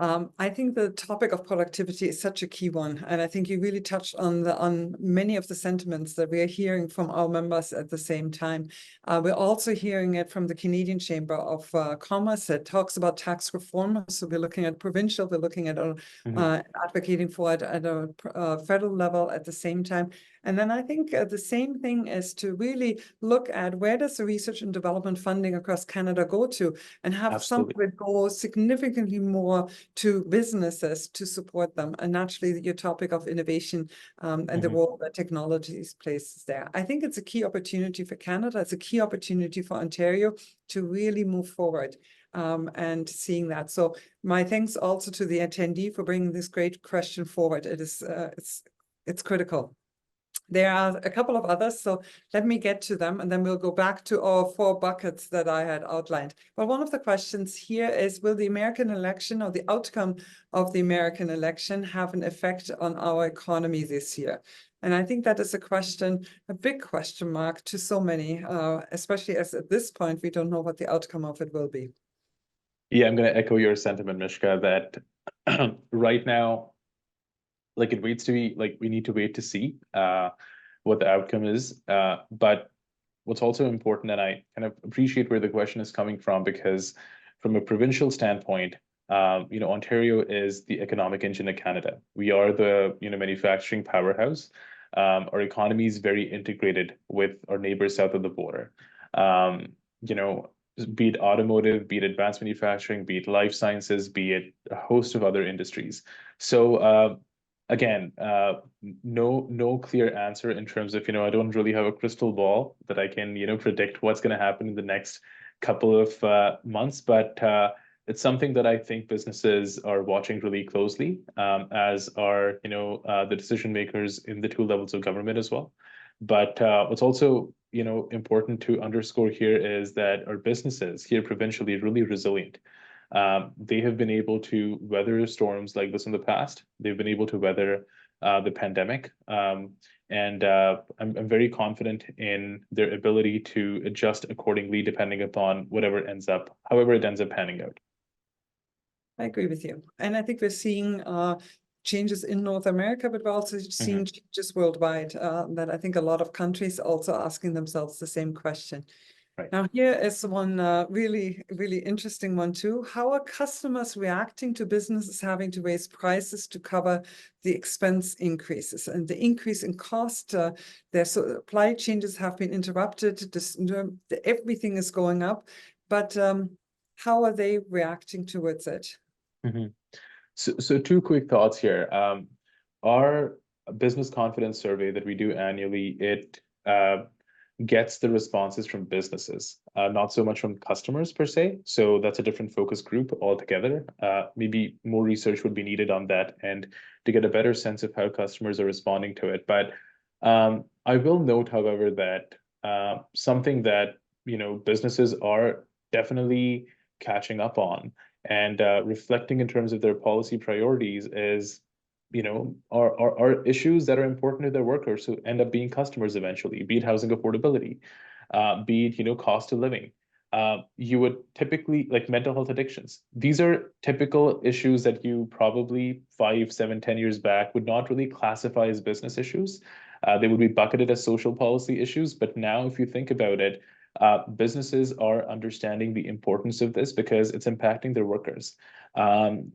I think the topic of productivity is such a key one, and I think you really touched on many of the sentiments that we are hearing from our members at the same time. We're also hearing it from the Canadian Chamber of Commerce that talks about tax reform. So we're looking at provincial, we're looking at advocating for it at a federal level at the same time. And then I think the same thing is to really look at where does the research and development funding across Canada go to, and have some of it go significantly more to businesses to support them. And naturally, your topic of innovation and the role that technologies plays there. I think it's a key opportunity for Canada. It's a key opportunity for Ontario to really move forward and seeing that. So my thanks also to the attendee for bringing this great question forward. It is it's critical. There are a couple of others, so let me get to them, and then we'll go back to our 4 buckets that I had outlined. But one of the questions here is, will the American election or the outcome of the American election have an effect on our economy this year? And I think that is a question, a big question mark to so many, especially as at this point, we don't know what the outcome of it will be. Yeah, I'm going to echo your sentiment, Mishka, that right now, it waits to be we need to wait to see what the outcome is. But what's also important, and I kind of appreciate where the question is coming from, because from a provincial standpoint, Ontario is the economic engine of Canada. We are the manufacturing powerhouse. Our economy is very integrated with our neighbors south of the border. Be it automotive, be it advanced manufacturing, be it life sciences, be it a host of other industries. So again, no clear answer in terms of, I don't really have a crystal ball that I can, predict what's going to happen in the next couple of months, but it's something that I think businesses are watching really closely, as are, the decision makers in the 2 levels of government as well. But what's also, important to underscore here is that our businesses here provincially are really resilient. They have been able to weather storms like this in the past. They've been able to weather the pandemic. And I'm very confident in their ability to adjust accordingly, depending upon however it ends up panning out. I agree with you. And I think we're seeing changes in North America, but we're also seeing changes worldwide, that I think a lot of countries also asking themselves the same question. Right. Now, here is one really, really interesting one too. How are customers reacting to businesses having to raise prices to cover the expense increases and the increase in cost? Their supply chains have been interrupted. Everything is going up, but how are they reacting towards it? So two quick thoughts here. Our business confidence survey that we do annually, it gets the responses from businesses, not so much from customers per se. So that's a different focus group altogether. Maybe more research would be needed on that and to get a better sense of how customers are responding to it. But I will note, however, that something that businesses are definitely catching up on and reflecting in terms of their policy priorities is are issues that are important to their workers who end up being customers eventually, be it housing affordability, be it cost of living. You would typically, like, mental health addictions. These are typical issues that you probably 5, 7, 10 years back would not really classify as business issues. They would be bucketed as social policy issues. But now, if you think about it, businesses are understanding the importance of this because it's impacting their workers.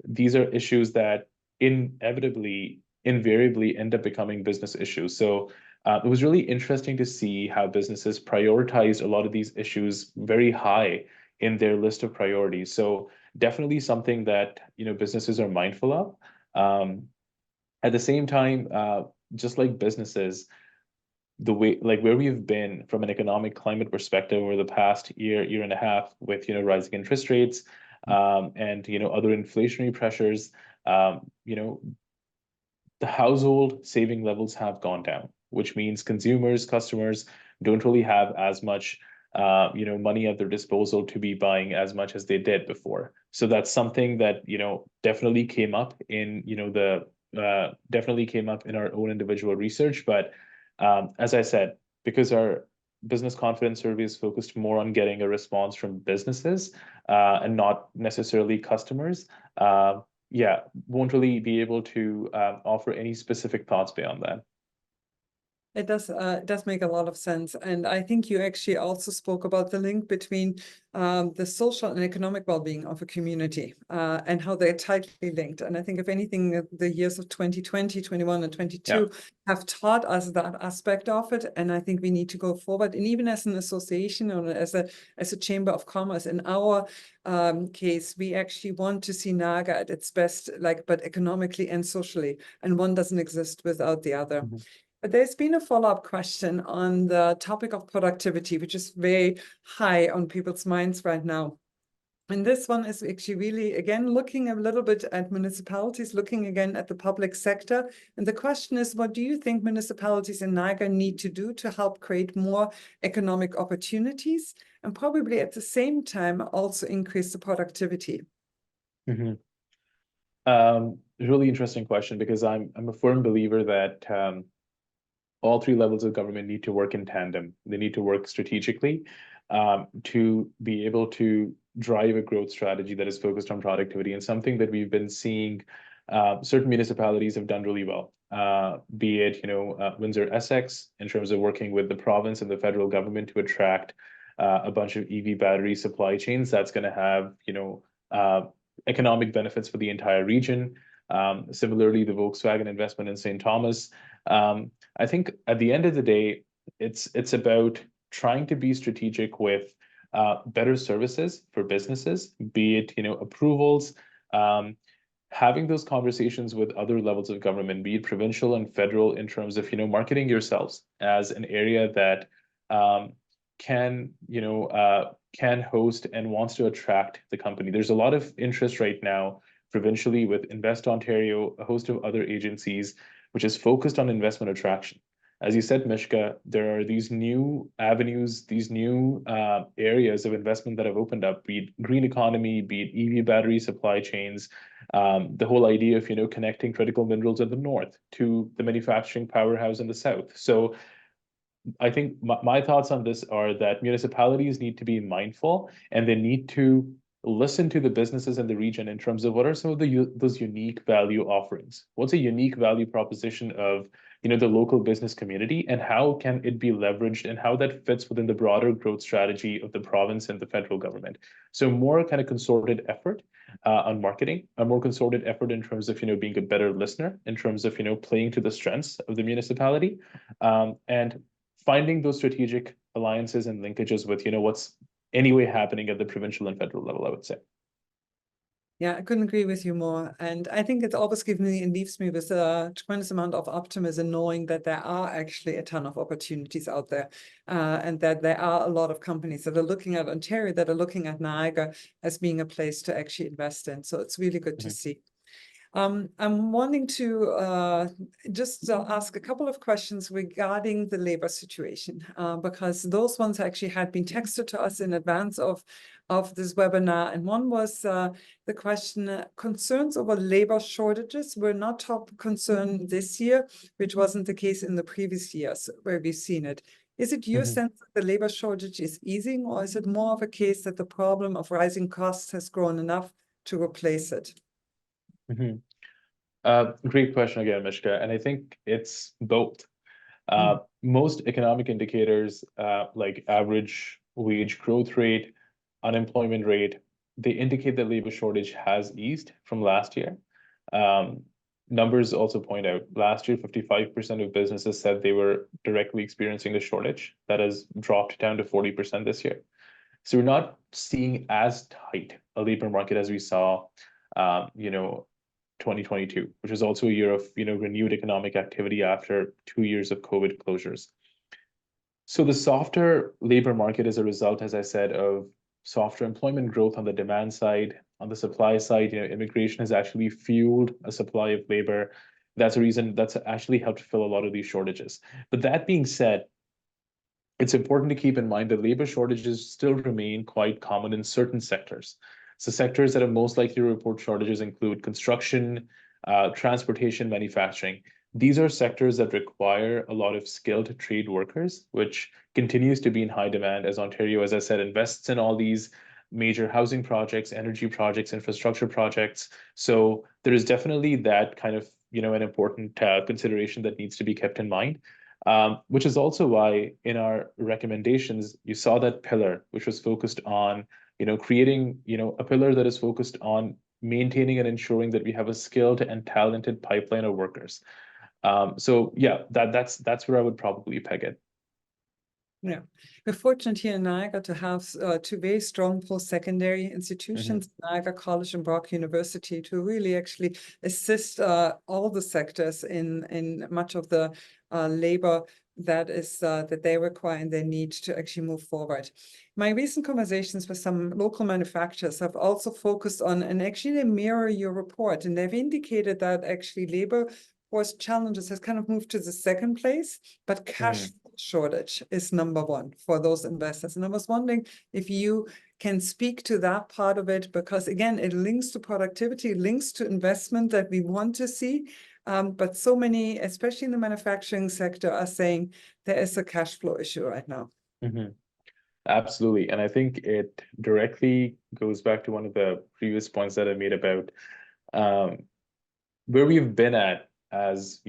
These are issues that invariably end up becoming business issues. So it was really interesting to see how businesses prioritized a lot of these issues very high in their list of priorities. So definitely something that businesses are mindful of. At the same time, just like businesses, the way, like, where we've been from an economic climate perspective over the past year and a half with rising interest rates and other inflationary pressures, the household saving levels have gone down, which means customers don't really have as much money at their disposal to be buying as much as they did before. So that's something that definitely came up in definitely came up in our own individual research. But as I said, because our business confidence survey is focused more on getting a response from businesses and not necessarily customers, won't really be able to offer any specific thoughts beyond that. It does make a lot of sense. And I think you actually also spoke about the link between the social and economic well-being of a community and how they're tightly linked. And I think, if anything, the years of 2020, 21, and 22 have taught us that aspect of it. And I think we need to go forward. And even as an association or as a chamber of commerce, in our case, we actually want to see Niagara at its best, but economically and socially. And one doesn't exist without the other. But there's been a follow-up question on the topic of productivity, which is very high on people's minds right now. And this one is actually really, again, looking a little bit at municipalities, looking again at the public sector. And the question is, what do you think municipalities in Niagara need to do to help create more economic opportunities and probably at the same time also increase the productivity? Really interesting question, because I'm a firm believer that all three levels of government need to work in tandem. They need to work strategically to be able to drive a growth strategy that is focused on productivity, and something that we've been seeing certain municipalities have done really well. Be it Windsor Essex, in terms of working with the province and the federal government to attract a bunch of EV battery supply chains. That's going to have economic benefits for the entire region. Similarly, the Volkswagen investment in St. Thomas. I think at the end of the day, it's about trying to be strategic with better services for businesses, be it approvals, having those conversations with other levels of government, be it provincial and federal, in terms of marketing yourselves as an area that can host and wants to attract the company. There's a lot of interest right now provincially with Invest Ontario, a host of other agencies, which is focused on investment attraction. As you said, MISHKA, there are these new avenues, these new areas of investment that have opened up, be it green economy, be it EV battery supply chains, the whole idea of connecting critical minerals in the north to the manufacturing powerhouse in the south. So I think my thoughts on this are that municipalities need to be mindful, and they need to listen to the businesses in the region in terms of what are some of those unique value offerings. What's a unique value proposition of the local business community, and how can it be leveraged, and how that fits within the broader growth strategy of the province and the federal government. So more kind of concerted effort on marketing, a more concerted effort in terms of being a better listener, in terms of playing to the strengths of the municipality, and finding those strategic alliances and linkages with what's anyway happening at the provincial and federal level, I would say. Yeah, I couldn't agree with you more. And I think it's always given me and leaves me with a tremendous amount of optimism, knowing that there are actually a ton of opportunities out there, and that there are a lot of companies that are looking at Ontario, that are looking at Niagara as being a place to actually invest in. So it's really good to see. I'm wanting to just ask a couple of questions regarding the labor situation, because those ones actually had been texted to us in advance of this webinar. And one was the question, concerns over labor shortages were not top concern this year, which wasn't the case in the previous years where we've seen it. Is it your sense that the labor shortage is easing, or is it more of a case that the problem of rising costs has grown enough to replace it? Great question again, Mishka. And I think it's both. Most economic indicators, like average wage growth rate, unemployment rate, they indicate that labor shortage has eased from last year. Numbers also point out last year, 55% of businesses said they were directly experiencing a shortage. That has dropped down to 40% this year. So we're not seeing as tight a labor market as we saw, 2022, which was also a year of renewed economic activity after 2 years of COVID closures. So the softer labor market is a result, as I said, of softer employment growth on the demand side. On the supply side, immigration has actually fueled a supply of labor. That's a reason that's actually helped fill a lot of these shortages. But that being said, it's important to keep in mind that labor shortages still remain quite common in certain sectors. So sectors that are most likely to report shortages include construction, transportation, manufacturing. These are sectors that require a lot of skilled trade workers, which continues to be in high demand as Ontario, as I said, invests in all these major housing projects, energy projects, infrastructure projects. So there is definitely that kind of, an important consideration that needs to be kept in mind. Which is also why in our recommendations, you saw that pillar, which was focused on creating, a pillar that is focused on maintaining and ensuring that we have a skilled and talented pipeline of workers. So yeah, that's where I would probably peg it. Yeah, we're fortunate here in Niagara to have two very strong post-secondary institutions, Niagara College and Brock University, to really actually assist all the sectors in much of the labor that is that they require and they need to actually move forward. My recent conversations with some local manufacturers have also focused on, and actually they mirror your report, and they've indicated that actually labor force challenges has kind of moved to the second place, but cash shortage is number one for those investors. And I was wondering if you can speak to that part of it, because again, it links to productivity, links to investment that we want to see. But so many, especially in the manufacturing sector, are saying there is a cash flow issue right now. Absolutely. And I think it directly goes back to one of the previous points that I made about where we've been at as,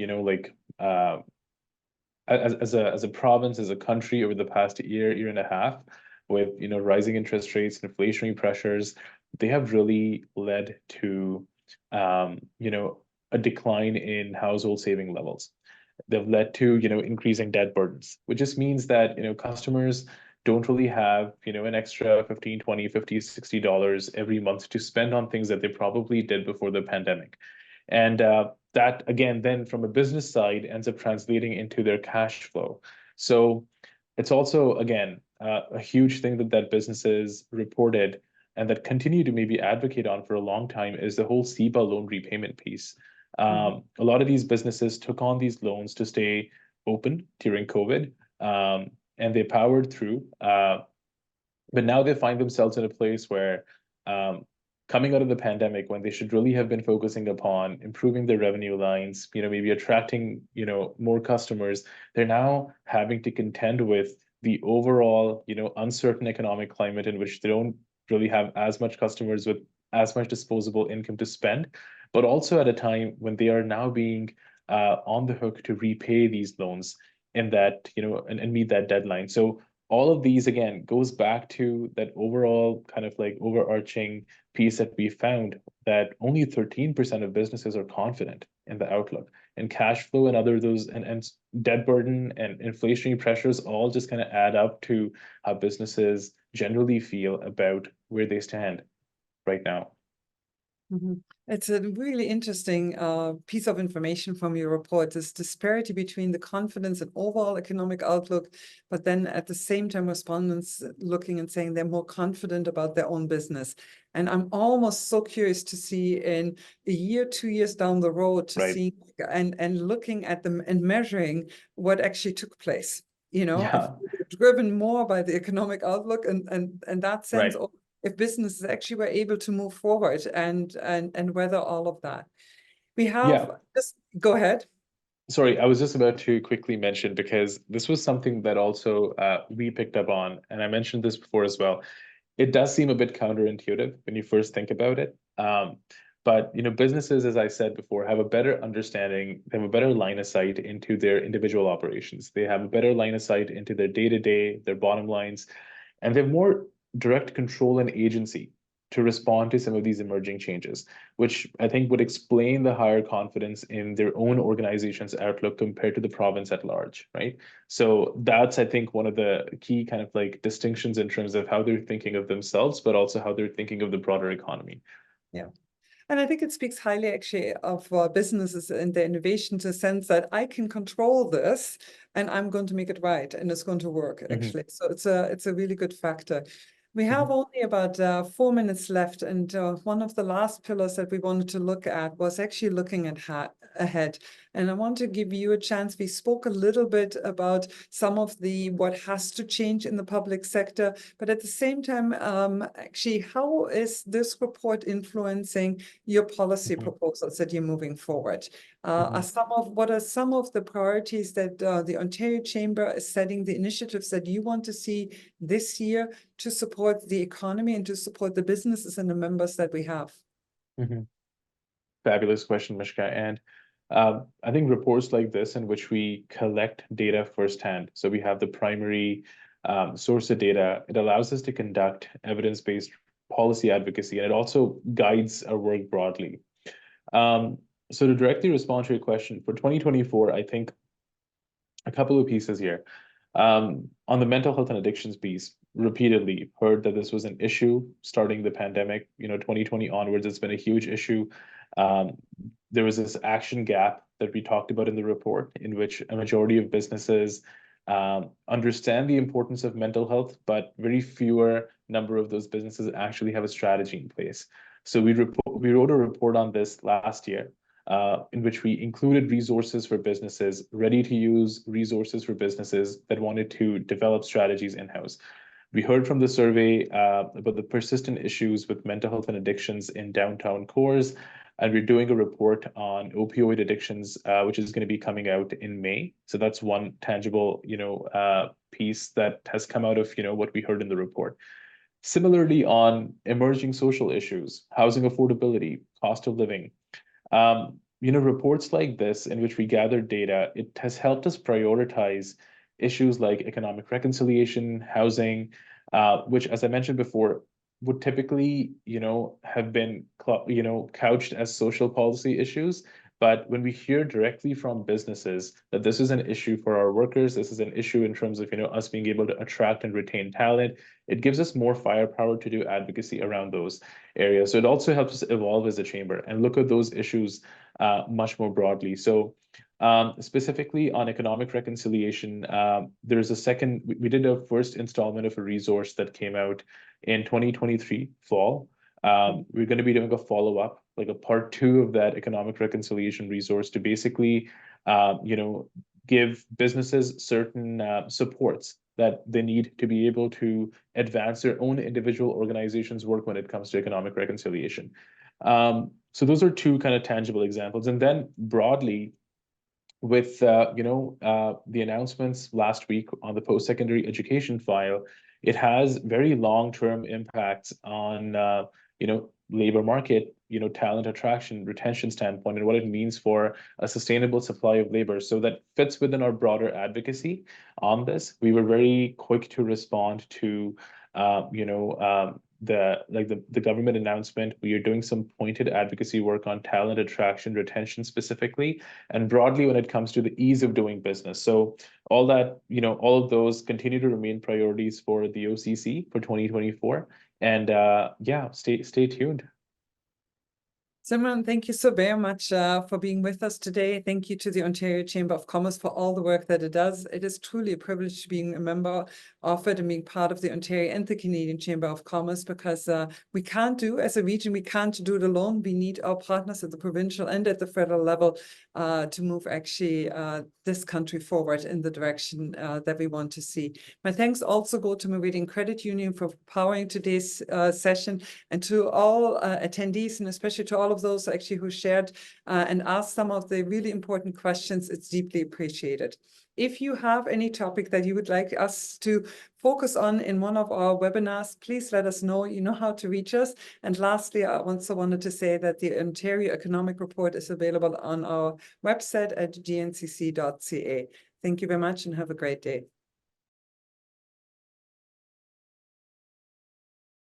as a province, as a country over the past year and a half, with rising interest rates, inflationary pressures. They have really led to a decline in household saving levels. They've led to increasing debt burdens, which just means that customers don't really have an extra $15, $20, $50, $60 every month to spend on things that they probably did before the pandemic. And that, again, then from a business side ends up translating into their cash flow. So it's also, again, a huge thing that businesses reported and that continue to maybe advocate on for a long time is the whole CEBA loan repayment piece. A lot of these businesses took on these loans to stay open during COVID, and they powered through. But now they find themselves in a place where coming out of the pandemic, when they should really have been focusing upon improving their revenue lines, maybe attracting, more customers, they're now having to contend with the overall, uncertain economic climate in which they don't really have as much customers with as much disposable income to spend, but also at a time when they are now being on the hook to repay these loans in that, and meet that deadline. So all of these, again, goes back to that overall kind of like overarching piece that we found, that only 13% of businesses are confident in the outlook, and cash flow and other those and debt burden and inflationary pressures all just kind of add up to how businesses generally feel about where they stand right now. It's a really interesting piece of information from your report, this disparity between the confidence and overall economic outlook, but then at the same time, respondents looking and saying they're more confident about their own business. And I'm almost so curious to see in a year, 2 years down the road to see and looking at them and measuring what actually took place. If we're driven more by the economic outlook and that sense of if businesses actually were able to move forward and weather all of that. We have just go ahead. Sorry, I was just about to quickly mention, because this was something that also we picked up on, and I mentioned this before as well. It does seem a bit counterintuitive when you first think about it. But businesses, as I said before, have a better understanding, they have a better line of sight into their individual operations. They have a better line of sight into their day-to-day, their bottom lines, and they have more direct control and agency to respond to some of these emerging changes, which I think would explain the higher confidence in their own organization's outlook compared to the province at large, right? So that's, I think, one of the key kind of like distinctions in terms of how they're thinking of themselves, but also how they're thinking of the broader economy. Yeah. And I think it speaks highly actually of businesses and their innovation, to a sense that I can control this and I'm going to make it right and it's going to work actually. So it's a really good factor. We have only about 4 minutes left, and one of the last pillars that we wanted to look at was actually looking at ahead. And I want to give you a chance. We spoke a little bit about some of what has to change in the public sector, but at the same time, actually, how is this report influencing your policy proposals that you're moving forward? What are some of the priorities that the Ontario Chamber is setting, the initiatives that you want to see this year to support the economy and to support the businesses and the members that we have? Fabulous question, Mishka. And I think reports like this, in which we collect data firsthand, so we have the primary source of data, it allows us to conduct evidence-based policy advocacy, and it also guides our work broadly. So to directly respond to your question, for 2024, I think a couple of pieces here. On the mental health and addictions piece, repeatedly heard that this was an issue starting the pandemic, 2020 onwards, it's been a huge issue. There was this action gap that we talked about in the report, in which a majority of businesses understand the importance of mental health, but very fewer number of those businesses actually have a strategy in place. So we wrote a report on this last year, in which we included resources for businesses, ready-to-use resources for businesses that wanted to develop strategies in-house. We heard from the survey about the persistent issues with mental health and addictions in downtown cores, and we're doing a report on opioid addictions, which is going to be coming out in May. So that's one tangible, piece that has come out of, what we heard in the report. Similarly, on emerging social issues, housing affordability, cost of living, reports like this, in which we gather data, it has helped us prioritize issues like economic reconciliation, housing, which, as I mentioned before, would typically, have been, couched as social policy issues. But when we hear directly from businesses that this is an issue for our workers, this is an issue in terms of, us being able to attract and retain talent, it gives us more firepower to do advocacy around those areas. So it also helps us evolve as a chamber and look at those issues much more broadly. So specifically on economic reconciliation, there's we did a first installment of a resource that came out in 2023 fall. We're going to be doing a follow-up, like a part 2 of that economic reconciliation resource, to basically, give businesses certain supports that they need to be able to advance their own individual organizations' work when it comes to economic reconciliation. So those are 2 kind of tangible examples. And then broadly, with the announcements last week on the post-secondary education file, it has very long-term impacts on labor market, talent attraction, retention standpoint, and what it means for a sustainable supply of labor. So that fits within our broader advocacy on this. We were very quick to respond to, the government announcement. We are doing some pointed advocacy work on talent attraction, retention specifically, and broadly when it comes to the ease of doing business. So all that, all of those continue to remain priorities for the OCC for 2024. And stay tuned. Simran, thank you so very much for being with us today. Thank you to the Ontario Chamber of Commerce for all the work that it does. It is truly a privilege being a member of it and being part of the Ontario and the Canadian Chamber of Commerce, because we can't do, as a region, we can't do it alone. We need our partners at the provincial and at the federal level to move actually this country forward in the direction that we want to see. My thanks also go to Meridian Credit Union for powering today's session, and to all attendees, and especially to all of those actually who shared and asked some of the really important questions. It's deeply appreciated. If you have any topic that you would like us to focus on in one of our webinars, please let us know. You know how to reach us. And lastly, I also wanted to say that the Ontario Economic Report is available on our website at gncc.ca. Thank you very much and have a great day.